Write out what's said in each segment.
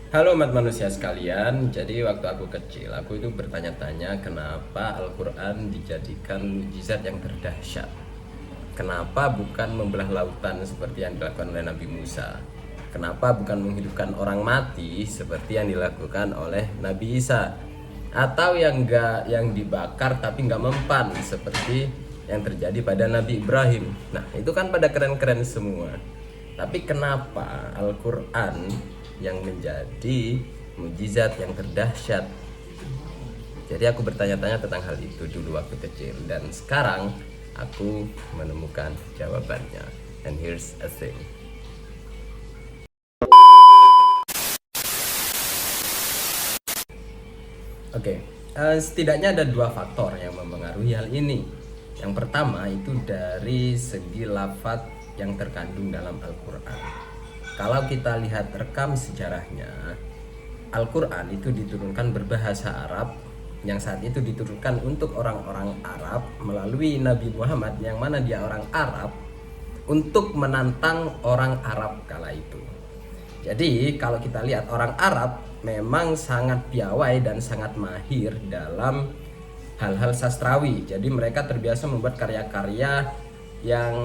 Halo umat manusia sekalian, jadi waktu aku kecil, aku itu bertanya-tanya kenapa Al-Quran dijadikan mukjizat yang terdahsyat. Kenapa bukan membelah lautan seperti yang dilakukan oleh Nabi Musa? Kenapa bukan menghidupkan orang mati seperti yang dilakukan oleh Nabi Isa? Atau yang dibakar tapi nggak mempan seperti yang terjadi pada Nabi Ibrahim. Nah itu kan pada keren-keren semua. Tapi kenapa Al-Quran yang menjadi mukjizat yang terdahsyat? Jadi aku bertanya-tanya tentang hal itu dulu waktu kecil, dan sekarang aku menemukan jawabannya. And here's a thing. Oke, setidaknya ada dua faktor yang mempengaruhi hal ini. Yang pertama itu dari segi lafadz yang terkandung dalam Al-Quran. Kalau kita lihat rekam sejarahnya, Al-Quran itu diturunkan berbahasa Arab, yang saat itu diturunkan untuk orang-orang Arab melalui Nabi Muhammad yang mana dia orang Arab, untuk menantang orang Arab kala itu. Jadi kalau kita lihat, orang Arab memang sangat piawai dan sangat mahir dalam hal-hal sastrawi. Jadi mereka terbiasa membuat karya-karya yang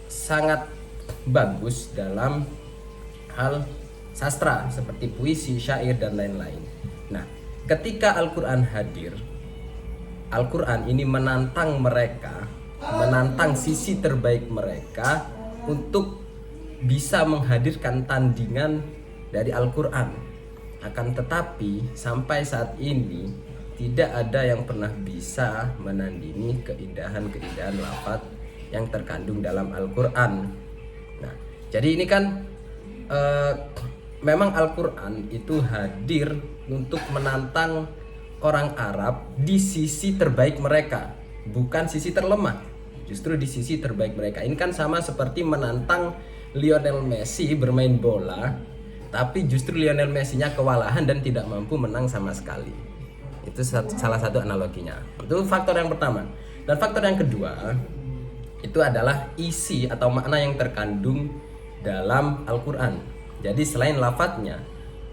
sangat bagus dalam hal sastra seperti puisi, syair, dan lain-lain. Nah, ketika Al-Quran hadir, Al-Quran ini menantang mereka, menantang sisi terbaik mereka untuk bisa menghadirkan tandingan dari Al-Quran. Akan tetapi sampai saat ini tidak ada yang pernah bisa menandingi keindahan-keindahan lafaz yang terkandung dalam Al-Quran. Nah, jadi ini kan memang Al-Quran itu hadir untuk menantang orang Arab di sisi terbaik mereka, bukan sisi terlemah, justru di sisi terbaik mereka. Ini kan sama seperti menantang Lionel Messi bermain bola, tapi justru Lionel Messi-nya kewalahan dan tidak mampu menang sama sekali. Itu salah satu analoginya. Itu faktor yang pertama. Dan faktor yang kedua itu adalah isi atau makna yang terkandung dalam Al-Quran. Jadi selain lafadznya,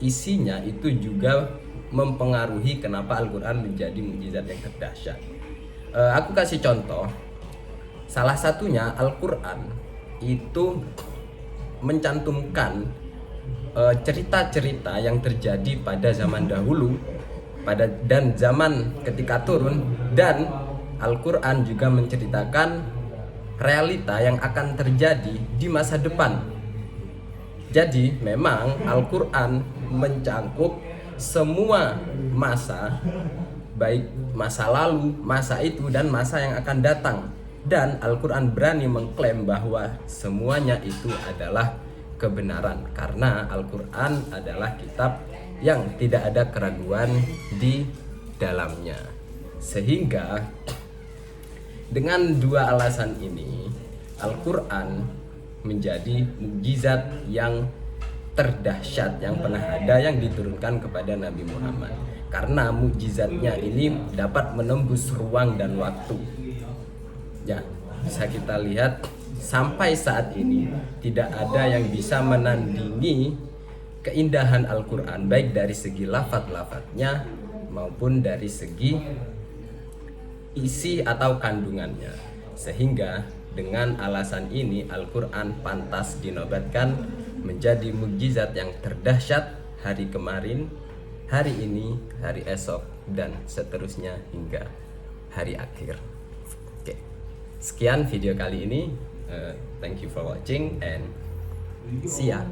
isinya itu juga mempengaruhi kenapa Al-Quran menjadi mukjizat yang terdahsyat. Aku kasih contoh. Salah satunya Al-Quran itu mencantumkan cerita-cerita yang terjadi pada zaman dahulu dan zaman ketika turun, dan Al-Quran juga menceritakan realita yang akan terjadi di masa depan. Jadi memang Al-Quran mencangkup semua masa, baik masa lalu, masa itu, dan masa yang akan datang. Dan Al-Quran berani mengklaim bahwa semuanya itu adalah kebenaran, karena Al-Quran adalah kitab yang tidak ada keraguan di dalamnya. Sehingga dengan dua alasan ini, Al-Quran menjadi mukjizat yang terdahsyat yang pernah ada yang diturunkan kepada Nabi Muhammad. Karena mukjizatnya ini dapat menembus ruang dan waktu. Ya, bisa kita lihat sampai saat ini tidak ada yang bisa menandingi keindahan Al-Quran, baik dari segi lafadz-lafadznya maupun dari segi isi atau kandungannya. Sehingga dengan alasan ini Al-Quran pantas dinobatkan menjadi mukjizat yang terdahsyat hari kemarin, hari ini, hari esok, dan seterusnya hingga hari akhir. Oke. Sekian video kali ini. Thank you for watching and see ya.